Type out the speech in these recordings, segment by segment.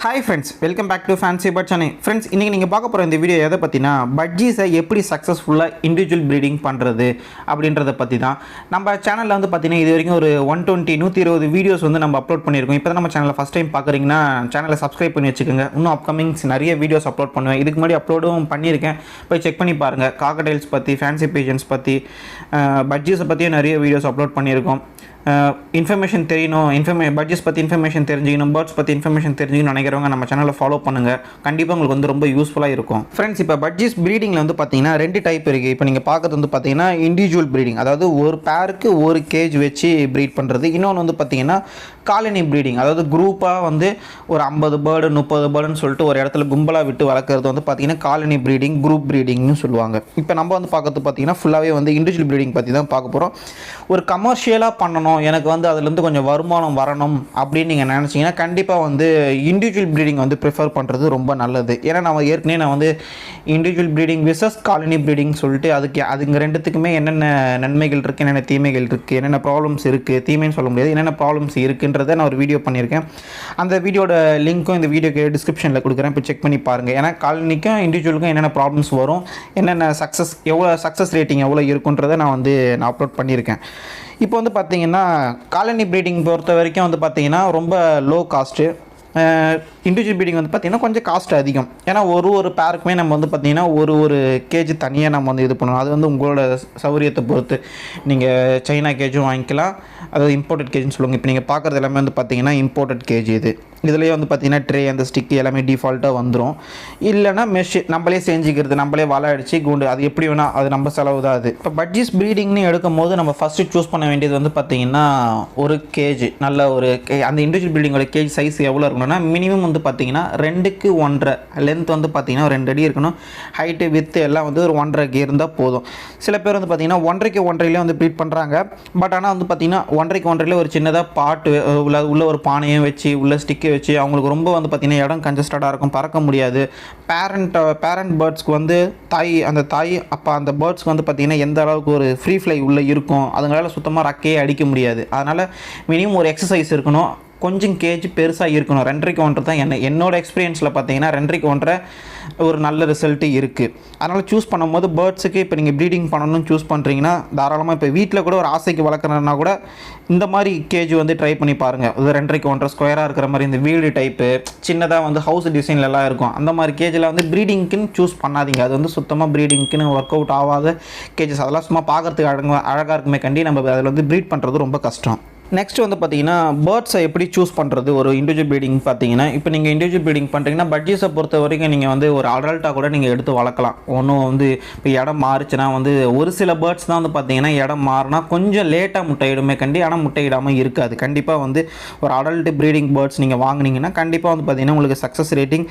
Hi friends, welcome back to Fancy Bird Chennai. Friends, இன்னைக்கு நீங்க பார்க்க போற இந்த வீடியோ எதை பத்தினா பட்ஜீஸை எப்படி சக்சஸ்ஃபுல்லா இண்டிவிஜுவல் ப்ரீடிங் பண்றது அப்படின்றத பத்தி தான். நம்ம சேனல்ல வந்து பாத்தீங்கன்னா இது வரைக்கும் ஒரு 120 வீடியோஸ் வந்து நம்ம அப்லோட் பண்ணியிருக்கோம். இப்போ தான் நம்ம சேனலை ஃபர்ஸ்ட் டைம் பார்க்குறீங்கன்னா சேனலை சப்ஸ்கிரைப் பண்ணி வச்சுக்கோங்க. இன்னும் அப்கமிங்ஸ் நிறைய வீடியோஸ் அப்லோட் பண்ணுவேன். இதுக்கு முன்னாடி அப்லோடும் பண்ணியிருக்கேன். போய் செக் பண்ணி பாருங்க. காக்கடைல்ஸ் பற்றி, ஃபேன்சி பீஜன்ஸ் பற்றி, பட்ஜீஸை பற்றியும் நிறைய வீடியோஸ் அப்லோட் பண்ணியிருக்கோம். இன்ஃபர்மேஷன் தெரியணும், பட்ஜெட்ஸ் பற்றி இன்ஃபர்மேஷன் தெரிஞ்சுக்கணும், பேர்ட்ஸ் பற்றி இன்ஃபர்மேஷன் தெரிஞ்சுக்கணும் நினைக்கிறவங்க நம்ம சேனலை ஃபாலோ பண்ணுங்கள். கண்டிப்பாக உங்களுக்கு வந்து ரொம்ப யூஸ்ஃபுல்லாக இருக்கும். ஃப்ரெண்ட்ஸ், இப்போ பட்ஜெட்ஸ் ப்ரீடிங்கில் வந்து பார்த்தீங்கன்னா 2 டைப் இருக்குது. இப்போ நீங்கள் பார்க்குறது வந்து பார்த்தீங்கன்னா இண்டிவிஜுவல் ப்ரீடிங், அதாவது ஒரு பேருக்கு ஒரு கேஜ் வச்சு ப்ரீட் பண்ணுறது. இன்னொன்று வந்து பார்த்தீங்கன்னா காலனி ப்ரீடிங், அதாவது குரூப்பாக வந்து ஒரு 50 பேர்டு 30 பேர்டுன்னு சொல்லிட்டு ஒரு இடத்துல கும்பலாக விட்டு வளர்க்குறது வந்து பார்த்தீங்கன்னா காலனி ப்ரீடிங், குரூப் ப்ரீடிங்னு சொல்லுவாங்க. இப்போ நம்ம வந்து பார்க்கறது பார்த்தீங்கன்னா ஃபுல்லாகவே வந்து இண்டிவிஜுவல் ப்ரீடிங் பற்றி தான் பார்க்க போகிறோம். ஒரு கமர்ஷியலாக பண்ணணும், எனக்கு வந்து அதுலேருந்து கொஞ்சம் வருமானம் வரணும் அப்படின்னு நீங்கள் நினச்சிங்கன்னா கண்டிப்பாக வந்து இண்டிவிஜுவல் ப்ரீடிங் வந்து ப்ரிஃபர் பண்ணுறது ரொம்ப நல்லது. ஏன்னா நான் வந்து இண்டிவிஜுவல் ப்ரீடிங் விசஸ் காலனி ப்ரீடிங் சொல்லிட்டு அதுங்க ரெண்டுத்துக்குமே என்னென்ன நன்மைகள் இருக்குது, என்னென்ன தீமைகள் இருக்குது, என்னென்ன ப்ராப்ளம்ஸ் இருக்குது, தீமைன்னு சொல்ல முடியாது, என்னென்ன ப்ராப்ளம்ஸ் இருக்குன்றதை நான் ஒரு வீடியோ பண்ணியிருக்கேன். அந்த வீடியோட லிங்க்கும் இந்த வீடியோக்கு டிஸ்கிரிப்ஷனில் கொடுக்குறேன். இப்போ செக் பண்ணி பாருங்கள். ஏன்னா காலனிக்கும் இண்டிவிஜுவலுக்கும் என்னென்ன ப்ராப்ளம்ஸ் வரும், என்னென்ன சக்ஸஸ் ரேட்டிங் எவ்வளோ இருக்குன்றதை நான் அப்லோட் பண்ணியிருக்கேன். இப்போ வந்து பார்த்தீங்கன்னா காலனி ப்ரீடிங் பொறுத்த வரைக்கும் வந்து பார்த்தீங்கன்னா ரொம்ப லோ காஸ்ட்டு. இண்டிவிஜுவல் ப்ரீடிங் வந்து பார்த்திங்கன்னா கொஞ்சம் காஸ்ட் அதிகம். ஏன்னா ஒரு பேருக்குமே நம்ம வந்து பார்த்திங்கன்னா ஒரு கேஜ் தனியாக நம்ம வந்து இது பண்ணணும். அது வந்து உங்களோட சௌகரியத்தை பொறுத்து நீங்கள் சைனா கேஜும் வாங்கிக்கலாம், அதாவது இம்போர்ட்டட் கேஜ்னு சொல்லுவாங்க. இப்போ நீங்கள் பார்க்குறது எல்லாமே வந்து பார்த்திங்கன்னா இம்போர்ட்டட் கேஜ். இதுலேயே வந்து பார்த்திங்கன்னா ட்ரே, அந்த ஸ்டிக்கு எல்லாமே டிஃபால்ட்டாக வந்துடும். இல்லைனா மெஷ் நம்மளே செஞ்சுக்கிறது, நம்மளே வலை அடித்து கூண்டு, அது எப்படி வேணால் அது நம்ம செலவு தான். அது இப்போ பட்ஜெட் ப்ரீடிங்னு எடுக்கும் போது நம்ம ஃபஸ்ட்டு சூஸ் பண்ண வேண்டியது வந்து பார்த்திங்கன்னா ஒரு கேஜ், நல்ல ஒரு அந்த இண்டிவிஜுவல் ப்ரீடிங்கோட கேஜ் சைஸ் எவ்வளோ இருக்கணும்னா மினிமம் வந்து பார்த்திங்கன்னா 2க்கு 1.5 லென்த் வந்து பார்த்திங்கன்னா 2 அடி இருக்கணும். ஹைட்டு வித்து எல்லாம் வந்து ஒரு 1.5 இருந்தால் போதும். சில பேர் வந்து பார்த்திங்கன்னா 1.5க்கு 1.5 வந்து ப்ரீட் பண்ணுறாங்க. பட் ஆனால் வந்து பார்த்திங்கன்னா 1.5க்கு 1.5 ஒரு சின்னதாக பாட்டு உள்ள ஒரு பானையும் வச்சு உள்ள ஸ்டிக்கை வச்சு அவங்களுக்கு ரொம்ப வந்து பார்த்திங்கன்னா இடம் கன்ஜஸ்டடாக இருக்கும், பறக்க முடியாது. பேரண்ட் பேர்ட்ஸ்க்கு வந்து தாய் அப்போ அந்த பேர்ட்ஸ்க்கு வந்து பார்த்திங்கன்னா எந்த அளவுக்கு ஒரு ஃப்ரீ ஃப்ளை உள்ளே இருக்கும், அதுங்களால் சுத்தமாக ரக்கையே அடிக்க முடியாது. அதனால் மினிமம் ஒரு எக்ஸசைஸ் இருக்கணும், கொஞ்சம் கேஜ் பெருசாக இருக்கணும். 2.5க்கு 1.5 தான் என்னோட எக்ஸ்பீரியன்ஸில் பார்த்தீங்கன்னா 2.5க்கு 1.5 ஒரு நல்ல ரிசல்ட்டு இருக்குது. அதனால் சூஸ் பண்ணும்போது பேர்ட்ஸுக்கு இப்போ நீங்கள் ப்ரீடிங் பண்ணணும்னு சூஸ் பண்ணுறீங்கன்னா தாராளமாக இப்போ வீட்டில் கூட ஒரு ஆசைக்கு வளர்க்குறதுனா கூட இந்த மாதிரி கேஜ் வந்து ட்ரை பண்ணி பாருங்கள். இது 2.5க்கு 1.5 ஸ்கொயராக இருக்கிற மாதிரி இந்த வீடு டைப்பு சின்னதாக வந்து ஹவுஸ் டிசைன்லலாம் இருக்கும். அந்த மாதிரி கேஜில் வந்து ப்ரீடிங்க்குன்னு சூஸ் பண்ணாதீங்க. அது வந்து சுத்தமாக ப்ரீடிங்க்குன்னு ஒர்க் அவுட் ஆகாத கேஜஸ். அதெல்லாம் சும்மா பார்க்குறதுக்கு அழகாக இருக்குமே கண்டி நம்ம அதில் வந்து ப்ரீட் பண்ணுறது ரொம்ப கஷ்டம். நெக்ஸ்ட் வந்து பார்த்தீங்கன்னா பேர்ட்ஸை எப்படி சூஸ் பண்ணுறது ஒரு இண்டிவிஜுவல் ப்ரீடிங் பார்த்தீங்கன்னா, இப்போ நீங்கள் இண்டிவிஜுவல் ப்ரீடிங் பண்ணுறீங்கன்னா பட்ஜெட்ஸை பொறுத்த வரைக்கும் நீங்கள் வந்து ஒரு அடல்ட்டாக கூட நீங்கள் எடுத்து வளர்க்கலாம். ஒன்றும் வந்து இப்போ இடம் மாறுச்சுன்னா வந்து ஒரு சில பேர்ட்ஸ் தான் வந்து பார்த்தீங்கன்னா இடம் மாறினா கொஞ்சம் லேட்டாக முட்டையிடுமே கண்டி, ஆனால் முட்டையிடாமல் இருக்காது. கண்டிப்பாக வந்து ஒரு அடல்ட் ப்ரீடிங் பேர்ட்ஸ் நீங்கள் வாங்கினீங்கன்னா கண்டிப்பாக வந்து பார்த்தீங்கன்னா உங்களுக்கு சக்ஸஸ் ரேட்டிங்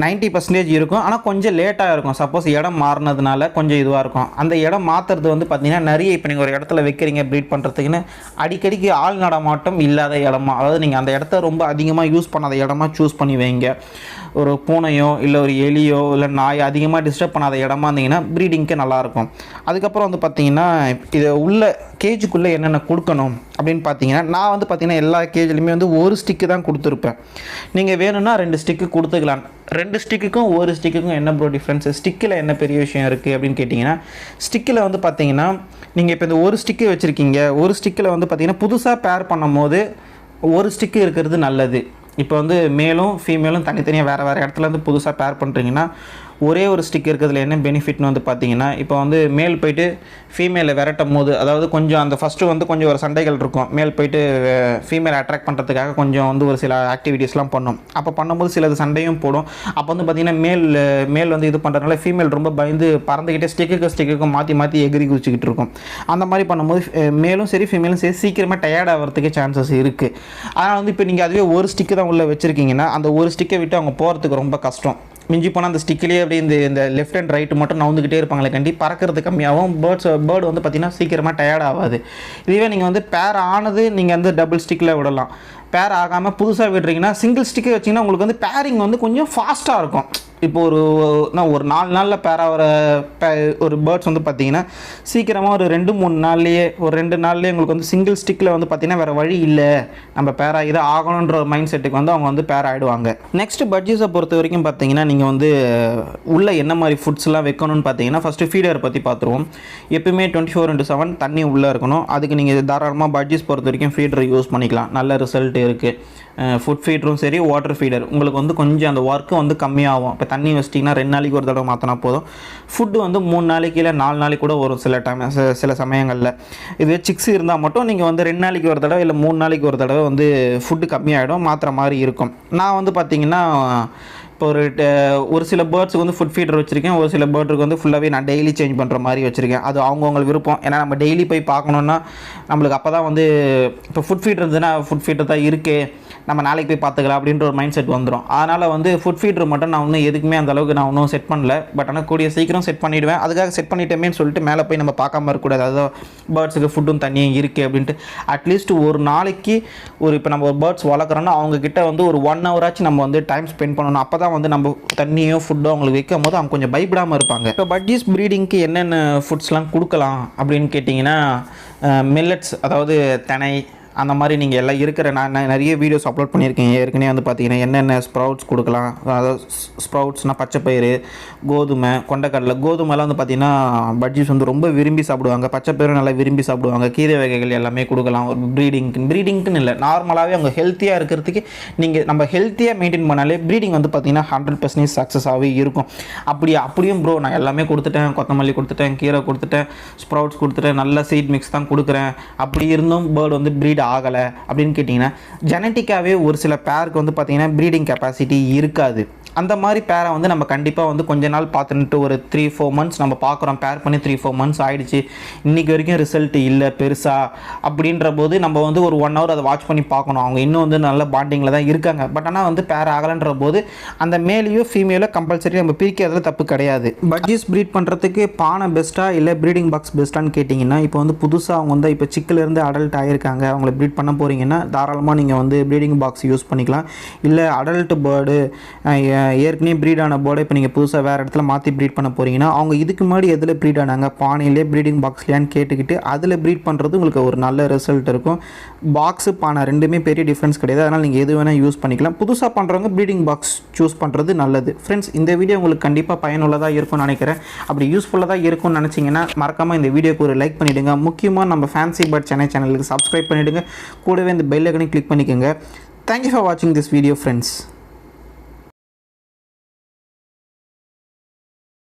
90% இருக்கும். ஆனால் கொஞ்சம் லேட்டாக இருக்கும். சப்போஸ் இடம் மாறினதுனால கொஞ்சம் இதுவாக இருக்கும். அந்த இடம் மாற்றுறது வந்து பார்த்திங்கன்னா நிறைய இப்போ நீங்கள் ஒரு இடத்துல வைக்கிறீங்க ப்ரீட் பண்ணுறதுக்குன்னு அடிக்கடிக்கு ஆள் நடமாட்டம் இல்லாத இடமா, அதாவது நீங்கள் அந்த இடத்த ரொம்ப அதிகமாக யூஸ் பண்ணாத இடமா சூஸ் பண்ணி வைங்க. ஒரு பூனையோ இல்லை ஒரு எலியோ இல்லை நாய் அதிகமாக டிஸ்டர்ப் பண்ணாத இடமா இருந்தீங்கன்னா ப்ரீடிங்க்கு நல்லாயிருக்கும். அதுக்கப்புறம் வந்து பார்த்திங்கன்னா இதை உள்ள கேஜுக்குள்ளே என்னென்ன கொடுக்கணும் அப்படின்னு பார்த்தீங்கன்னா நான் வந்து பார்த்திங்கன்னா எல்லா கேஜ்லையுமே வந்து ஒரு ஸ்டிக்கு தான் கொடுத்துருப்பேன். நீங்கள் வேணும்னா 2 ஸ்டிக்கு கொடுத்துக்கலாம். 2 ஸ்டிக்குக்கும் 1 ஸ்டிக்குக்கும் என்ன ப்ரோ டிஃப்ரென்ஸு, ஸ்டிக்கில் என்ன பெரிய விஷயம் இருக்குது அப்படின்னு கேட்டிங்கன்னா, ஸ்டிக்கில் வந்து பார்த்திங்கன்னா நீங்கள் இப்போ இந்த ஒரு ஸ்டிக்கு வச்சுருக்கீங்க, ஒரு ஸ்டிக்கில் வந்து பார்த்திங்கன்னா புதுசாக பேர் பண்ணும் போது ஒரு ஸ்டிக்கு இருக்கிறது நல்லது. இப்போ வந்து மேலும் ஃபீமேலும் தனித்தனியாக வேறு இடத்துல வந்து புதுசாக பேர் பண்ணுறீங்கன்னா ஒரே ஒரு ஸ்டிக் இருக்கிறதுல என்ன பெனிஃபிட்னு வந்து பார்த்தீங்கன்னா, இப்போ வந்து மேல் போய்ட்டு ஃபீமேலை விரட்டும் போது, அதாவது கொஞ்சம் அந்த ஃபஸ்ட்டு வந்து கொஞ்சம் ஒரு சண்டைகள் இருக்கும். மேல் போய்ட்டு ஃபீமேலை அட்ராக்ட் பண்ணுறதுக்காக கொஞ்சம் வந்து ஒரு சில ஆக்டிவிட்டீஸ்லாம் பண்ணும். அப்போ பண்ணும்போது சிலது சண்டையும் போடும். அப்போ வந்து பார்த்திங்கன்னா மேல் வந்து இது பண்ணுறதுனால ஃபீமேல் ரொம்ப பயந்து பறந்துக்கிட்டே ஸ்டிக்குக்கும் மாற்றி எகிரி குதிச்சுக்கிட்டு இருக்கும். அந்த மாதிரி பண்ணும்போது மேலும் சரி ஃபீமேலும் சரி சீக்கிரமாக டயர்ட் ஆகிறதுக்கு சான்சஸ் இருக்குது. அதனால் வந்து இப்போ நீங்கள் அதுவே ஒரு ஸ்டிக்கு தான் உள்ளே வச்சுருக்கீங்கன்னா அந்த ஒரு ஸ்டிக்கை விட்டு அவங்க போகிறதுக்கு ரொம்ப கஷ்டம். மிஞ்சி போனால் அந்த ஸ்டிக்கிலேயே அப்படி இந்த லெஃப்ட் அண்ட் ரைட்டு மட்டும் நவுந்துக்கிட்டே இருப்பாங்களே கண்டி, பறக்கிறது கம்மியாகும். பேர்டு வந்து பார்த்திங்கன்னா சீக்கிரமாக டயர்ட் ஆகாது. இதுவே நீங்கள் வந்து பேர் ஆனது நீங்கள் வந்து டபுள் ஸ்டிக்கில் விடலாம். பேர் ஆகாமல் புதுசாக விடுறீங்கன்னா சிங்கிள் ஸ்டிக்கே வச்சிங்கன்னா உங்களுக்கு வந்து பேரிங் வந்து கொஞ்சம் ஃபாஸ்ட்டாக இருக்கும். இப்போ ஒரு 4 நாளில் பேராகிற ஒரு பேர்ட்ஸ் வந்து பார்த்திங்கன்னா சீக்கிரமாக ஒரு 2-3 நாள்லேயே ஒரு 2 நாள்லேயே உங்களுக்கு வந்து சிங்கிள் ஸ்டிக்கில் வந்து பார்த்திங்கன்னா வேறு வழி இல்லை, நம்ம பேரா இதை ஆகணுன்ற ஒரு மைண்ட் செட்டுக்கு வந்து அவங்க வந்து பேரா ஆகிடுவாங்க. நெக்ஸ்ட் பட்ஜீஸை பொறுத்த வரைக்கும் பார்த்திங்கன்னா நீங்கள் வந்து உள்ளே என்ன மாதிரி ஃபுட்ஸ்லாம் வைக்கணும்னு பார்த்தீங்கன்னா ஃபஸ்ட்டு ஃபீடர் பற்றி பார்த்துருவோம். எப்பயுமே 24/7 தண்ணி உள்ளே இருக்கணும். அதுக்கு நீங்கள் தாராளமாக பட்ஜீஸ் பொறுத்த வரைக்கும் ஃபீடர் யூஸ் பண்ணிக்கலாம், நல்ல ரிசல்ட் இருக்குது. ஃபுட் ஃபீடரும் சரி வாட்டர் ஃபீடர் உங்களுக்கு வந்து கொஞ்சம் அந்த ஒர்க்கு வந்து கம்மியாகும். இப்போ தண்ணி வச்சிட்டிங்கன்னா 2 நாளைக்கு ஒரு தடவை மாற்றினா போதும். ஃபுட்டு வந்து 3 நாளைக்கு இல்லை 4 நாளைக்கு கூட வரும் சில சமயங்களில். இதுவே சிக்ஸ் இருந்தால் மட்டும் நீங்கள் வந்து 2 நாளைக்கு ஒரு தடவை இல்லை 3 நாளைக்கு ஒரு தடவை வந்து ஃபுட்டு கம்மியாகிடும், மாற்றுற மாதிரி இருக்கும். நான் வந்து பார்த்திங்கன்னா இப்போ ஒரு சில பேர்ட்ஸுக்கு வந்து ஃபுட் ஃபீடர் வச்சுருக்கேன், ஒரு சில பேர்டுக்கு வந்து ஃபுல்லாகவே நான் டெய்லி சேஞ்ச் பண்ணுற மாதிரி வச்சுருக்கேன். அது அவங்கவுங்க விருப்பம். ஏன்னா நம்ம டெய்லி போய் பார்க்கணுன்னா நம்மளுக்கு அப்போ தான் வந்து இப்போ ஃபுட் ஃபீடர் இருந்ததுன்னா ஃபுட் ஃபீடர் தான் இருக்குது, நம்ம நாளைக்கு போய் பார்த்துக்கலாம் அப்படின்ற ஒரு மைண்ட் செட் வந்துடும். அதனால் வந்து ஃபுட் ஃபீடர் மட்டும் நான் ஒன்றும் எதுக்குமே அந்தளவுக்கு நான் ஒன்றும் செட் பண்ணல. பட் ஆனால் கூடிய சீக்கிரம் செட் பண்ணிவிடுவேன். அதுக்காக செட் பண்ணிட்டேமேன்னு சொல்லிட்டு மேலே போய் நம்ம பார்க்காம இருக்கக்கூடாது. அதாவது பேர்ட்ஸுக்கு ஃபுட்டும் தண்ணியும் இருக்குது அப்படின்ட்டு அட்லீஸ்ட் ஒரு நாளைக்கு இப்போ நம்ம ஒரு பேர்ட்ஸ் வளர்க்குறோன்னா அவங்கக்கிட்ட வந்து ஒரு 1 ஹவராச்சும் நம்ம வந்து டைம் ஸ்பெண்ட் பண்ணணும். அப்போ தான் வந்து நம்ம தண்ணியோ ஃபுட்டோ அவங்களுக்கு வைக்கும் போது அவங்க கொஞ்சம் பயப்படாமல் இருப்பாங்க. இப்போ பட்ஜீஸ் ப்ரீடிங்க்கு என்னென்ன ஃபுட்ஸ்லாம் கொடுக்கலாம் அப்படின்னு கேட்டிங்கன்னா மில்லட்ஸ், அதாவது திணை அந்த மாதிரி நீங்கள் எல்லாம் இருக்கிற நான் நிறைய வீடியோஸ் அப்லோட் பண்ணியிருக்கேன். ஏற்கனவே வந்து பார்த்தீங்கன்னா என்னென்ன ஸ்ப்ரவுட்ஸ் கொடுக்கலாம். அதாவது ஸ்ப்ரவுட்ஸ்னால் பச்சைப்பயிறு, கோதுமை, கொண்டைக்கடலை. கோதுமைலாம் வந்து பார்த்திங்கன்னா பட்ஜீஸ் வந்து ரொம்ப விரும்பி சாப்பிடுவாங்க. பச்சைப்பயிறு நல்லா விரும்பி சாப்பிடுவாங்க. கீரை வகைகள் எல்லாமே கொடுக்கலாம். ஒரு ப்ரீடிங்க்குன்னு இல்லை, நார்மலாகவே அவங்க ஹெல்த்தியாக இருக்கிறதுக்கு நீங்கள் நம்ம ஹெல்த்தியாக மெயின்டைன் பண்ணாலே ப்ரீடிங் வந்து பார்த்திங்கன்னா 100% சக்ஸஸாகவே இருக்கும். அப்படியும் ப்ரோ நான் எல்லாமே கொடுத்துட்டேன், கொத்தமல்லி கொடுத்துட்டேன், கீரை கொடுத்துட்டேன், ஸ்ப்ரவுட்ஸ் கொடுத்துட்டேன், நல்ல சீட் மிக்ஸ் தான் கொடுக்குறேன், அப்படி இருந்தும் பேர்டு வந்து ப்ரீட் ஆகலை அப்படின்னு கேட்டிங்கன்னா ஜெனட்டிக்காகவே ஒரு சில பேருக்கு வந்து பார்த்திங்கன்னா ப்ரீடிங் கெப்பாசிட்டி இருக்காது. அந்த மாதிரி பேரை வந்து நம்ம கண்டிப்பாக வந்து கொஞ்ச நாள் பார்த்துட்டு ஒரு 3-4 மந்த்ஸ் நம்ம பார்க்குறோம், பேர் பண்ணி 3-4 மந்த்ஸ் ஆகிடுச்சு, இன்றைக்கி வரைக்கும் ரிசல்ட் இல்லை பெருசாக அப்படின்ற போது நம்ம வந்து ஒரு 1 ஹவர் அதை வாட்ச் பண்ணி பார்க்கணும். அவங்க இன்னும் வந்து நல்ல பாண்டிங்கில் தான் இருக்காங்க. பட் ஆனால் வந்து பேர் ஆகலைன்ற போது அந்த மேலேயோ ஃபீமேலோ கம்பல்சரி நம்ம பிரிக்கிறதுல தப்பு கிடையாது. பட்ஜீஸ் ப்ரீட் பண்ணுறதுக்கு பானை பெஸ்ட்டாக இல்லை ப்ரீடிங் பாக்ஸ் பெஸ்ட்டான்னு கேட்டிங்கன்னா இப்போ வந்து புதுசாக அவங்க வந்து இப்போ சிக்கிலேருந்து அடல்ட் ஆகியிருக்காங்க, அவங்கள ப்ரீட் பண்ண போகிறீங்கன்னா தாராளமாக நீங்கள் வந்து ப்ரீடிங் பாக்ஸ் யூஸ் பண்ணிக்கலாம். இல்லை அடல்ட் பேர்டு ஏற்கனவே ப்ரீடான பேர்டை இப்போ நீங்கள் புதுசாக வேறு இடத்துல மாற்றி ப்ரீட் பண்ண போகிறீங்கன்னா அவங்க இதுக்கு முன்னாடி எதில் ப்ரீட் ஆனாங்க, பானையிலே ப்ரீடிங் பாக்ஸ்லையான்னு கேட்டுக்கிட்டு அதில் ப்ரீட் பண்ணுறது உங்களுக்கு ஒரு நல்ல ரிசல்ட் இருக்கும். பாக்ஸு பானை ரெண்டுமே பெரிய டிஃப்ரென்ஸ் கிடையாது. அதனால் நீங்கள் எது வேணால் யூஸ் பண்ணிக்கலாம். புதுசாக பண்ணுறவங்க ப்ரீடிங் பாக்ஸ் சூஸ் பண்ணுறது நல்லது. ஃப்ரெண்ட்ஸ், இந்த வீடியோ உங்களுக்கு கண்டிப்பாக பயனுள்ளதாக இருக்கும்னு நினைக்கிறேன். அப்படி யூஸ்ஃபுல்லாக இருக்கும்னு நினச்சிங்கன்னா மறக்காமல் இந்த வீடியோக்கு ஒரு லைக் பண்ணிவிடுங்க. முக்கியமாக நம்ம ஃபேன்சி பர்ட் சென்னை சேனலுக்கு சப்ஸ்கிரைப் பண்ணிவிடுங்க. கூடவே இந்த பெல் ஐக்கனை கிளிக் பண்ணிக்கோங்க. தேங்க்யூ ஃபார் வாட்சிங் திஸ் வீடியோ ஃப்ரெண்ட்ஸ்.